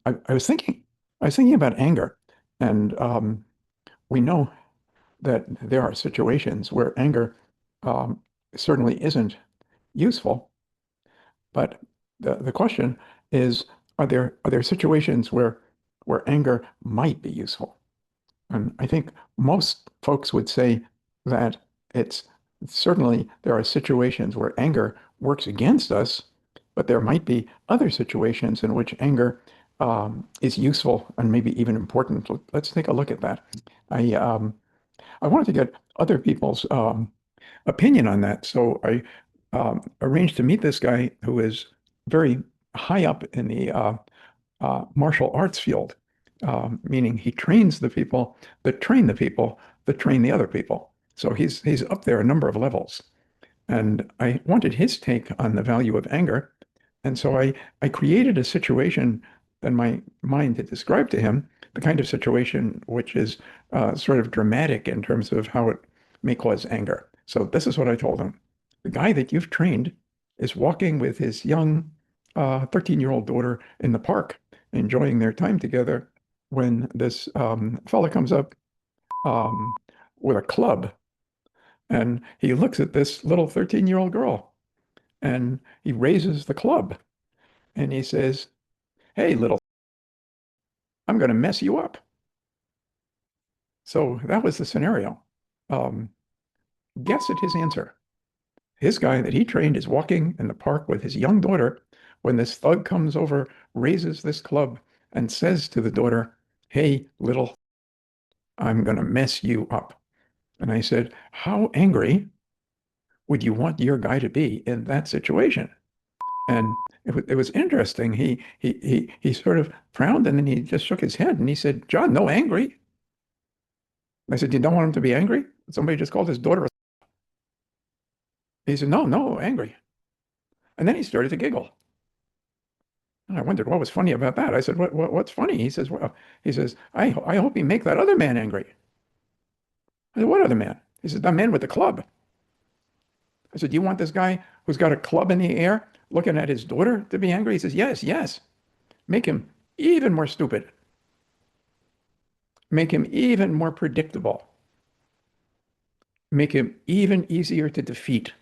I was thinking about anger, and we know that there are situations where anger um, certainly isn't useful. But the question is, are there situations where anger might be useful? And I think most folks would say that it's certainly there are situations where anger works against us, but there might be other situations in which anger is useful and maybe even important. Let's take a look at that. I I wanted to get other people's opinion on that, so I arranged to meet this guy who is very high up in the martial arts field, meaning he trains the people that train the people that train the other people. So he's up there a number of levels. And I wanted his take on the value of anger. And so I created a situation in my mind to describe to him the kind of situation which is sort of dramatic in terms of how it may cause anger. So this is what I told him. The guy that you've trained is walking with his young 13-year-old daughter in the park, enjoying their time together, when this fella comes up um, with a club and he looks at this little 13-year-old girl and he raises the club and he says, "Hey, little, I'm going to mess you up." So that was the scenario. Um, Guess at his answer. His guy that he trained is walking in the park with his young daughter when this thug comes over, raises this club, and says to the daughter, "Hey, little, I'm going to mess you up." And I said, "How angry would you want your guy to be in that situation?" And it was interesting. He sort of frowned and then he just shook his head and he said, "John, no angry." I said, "You don't want him to be angry? Somebody just called his daughter a—" He said, "No, no, angry." And then he started to giggle. And I wondered what was funny about that. I said, what's funny?" He says, "Well," he says, I hope he make that other man angry." I said, "What other man?" He said, "The man with the club." I said, "Do you want this guy who's got a club in the air looking at his daughter to be angry?" He says, "Yes, yes. Make him even more stupid. Make him even more predictable. Make him even easier to defeat."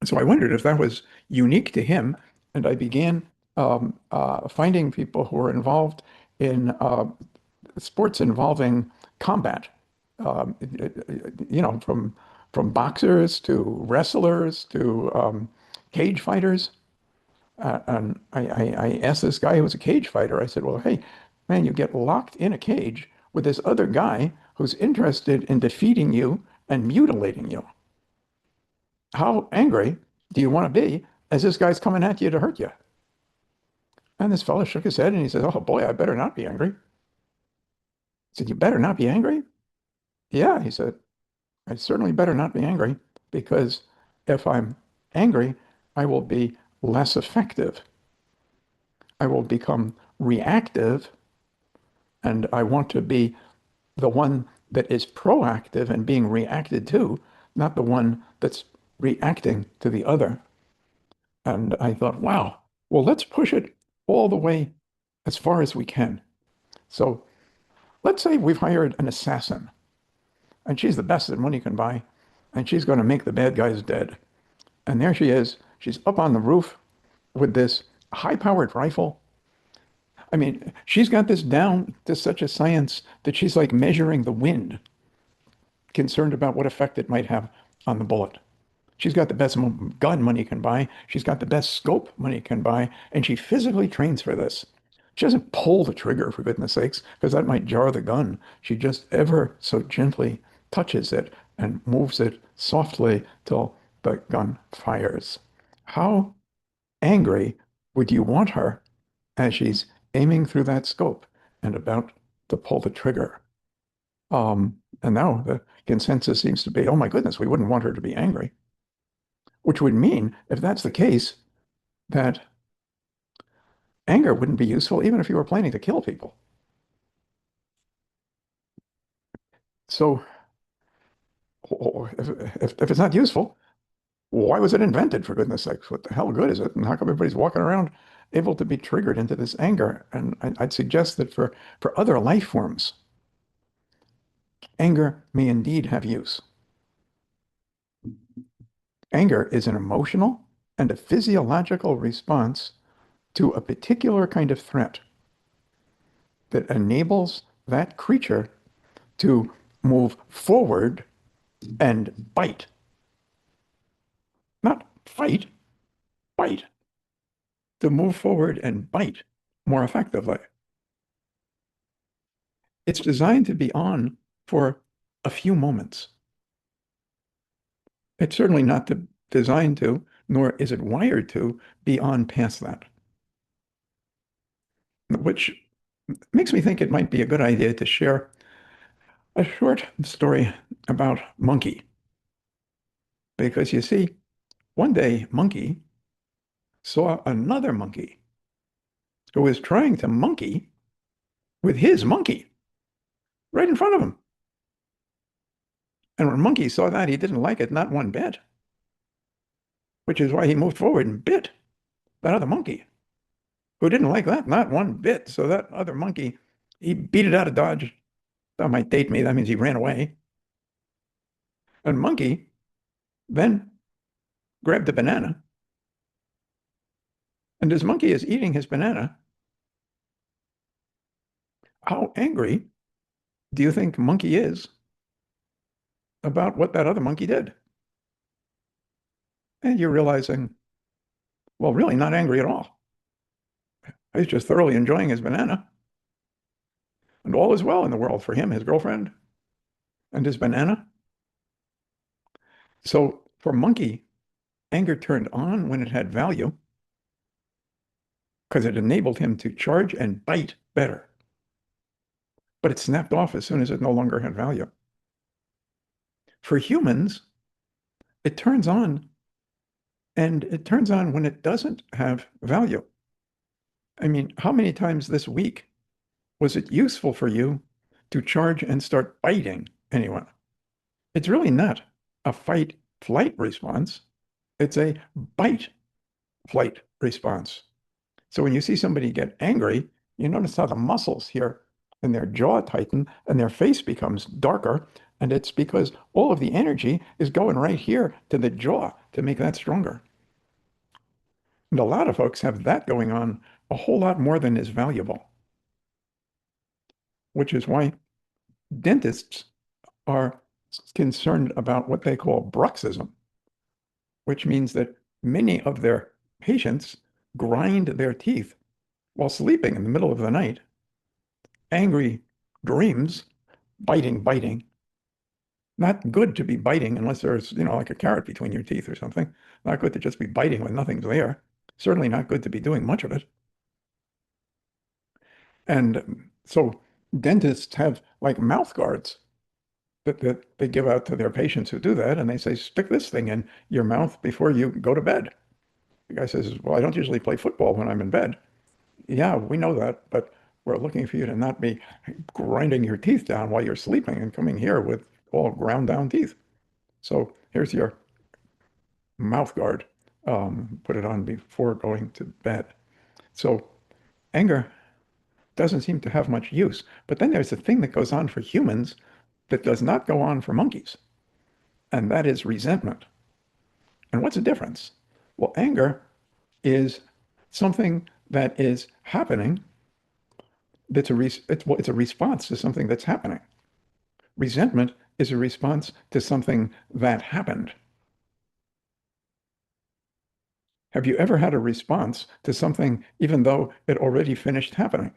So I wondered if that was unique to him, and I began finding people who were involved in sports involving combat. From boxers to wrestlers to cage fighters. And I asked this guy who was a cage fighter. I said, "Well, hey, man, you get locked in a cage with this other guy who's interested in defeating you and mutilating you. How angry do you want to be as this guy's coming at you to hurt you?" And this fellow shook his head and he said, "Oh boy, I better not be angry." I said, "You better not be angry?" "Yeah," he said, "I certainly better not be angry because if I'm angry, I will be less effective. I will become reactive, and I want to be the one that is proactive and being reacted to, not the one that's reacting to the other." And I thought, wow, well, let's push it all the way as far as we can. So let's say we've hired an assassin, and she's the best that money can buy, and she's going to make the bad guys dead. And there she is. She's up on the roof with this high-powered rifle. I mean, she's got this down to such a science that she's like measuring the wind, concerned about what effect it might have on the bullet. She's got the best gun money can buy. She's got the best scope money can buy, and she physically trains for this. She doesn't pull the trigger, for goodness sakes, because that might jar the gun. She just ever so gently touches it and moves it softly till the gun fires. How angry would you want her as she's aiming through that scope and about to pull the trigger? And now the consensus seems to be, oh my goodness, we wouldn't want her to be angry, which would mean, if that's the case, that anger wouldn't be useful even if you were planning to kill people. So if it's not useful, why was it invented, for goodness sakes? What the hell good is it? And how come everybody's walking around able to be triggered into this anger. And I'd suggest that for other life forms, anger may indeed have use. Anger is an emotional and a physiological response to a particular kind of threat that enables that creature to move forward and bite. Not fight, bite. To move forward and bite more effectively. It's designed to be on for a few moments. It's certainly not designed to, nor is it wired to, be on past that. Which makes me think it might be a good idea to share a short story about Monkey. Because you see, one day Monkey saw another monkey who was trying to monkey with his monkey right in front of him. And when Monkey saw that, he didn't like it, not one bit, which is why he moved forward and bit that other monkey, who didn't like that, not one bit. So that other monkey, he beat it out of Dodge. That might date me. That means he ran away. And Monkey then grabbed the banana. And as Monkey is eating his banana, how angry do you think Monkey is about what that other monkey did? And you're realizing, well, really not angry at all. He's just thoroughly enjoying his banana. And all is well in the world for him, his girlfriend, and his banana. So for Monkey, anger turned on when it had value because it enabled him to charge and bite better. But it snapped off as soon as it no longer had value. For humans, it turns on, and it turns on when it doesn't have value. I mean, how many times this week was it useful for you to charge and start biting anyone? It's really not a fight-flight response. It's a bite-flight response. So when you see somebody get angry, you notice how the muscles here in their jaw tighten and their face becomes darker. And it's because all of the energy is going right here to the jaw to make that stronger. And a lot of folks have that going on a whole lot more than is valuable, which is why dentists are concerned about what they call bruxism, which means that many of their patients grind their teeth while sleeping in the middle of the night, angry dreams, biting. Not good to be biting unless there's, like a carrot between your teeth or something. Not good to just be biting when nothing's there. Certainly not good to be doing much of it. And so dentists have like mouth guards that they give out to their patients who do that. And they say, stick this thing in your mouth before you go to bed. The guy says, well, I don't usually play football when I'm in bed. Yeah, we know that, but we're looking for you to not be grinding your teeth down while you're sleeping and coming here with all ground down teeth. So here's your mouth guard. Put it on before going to bed. So anger doesn't seem to have much use. But then there's a thing that goes on for humans that does not go on for monkeys, and that is resentment. And what's the difference? Well, anger is something that is happening it's a response to something that's happening. Resentment is a response to something that happened. Have you ever had a response to something even though it already finished happening?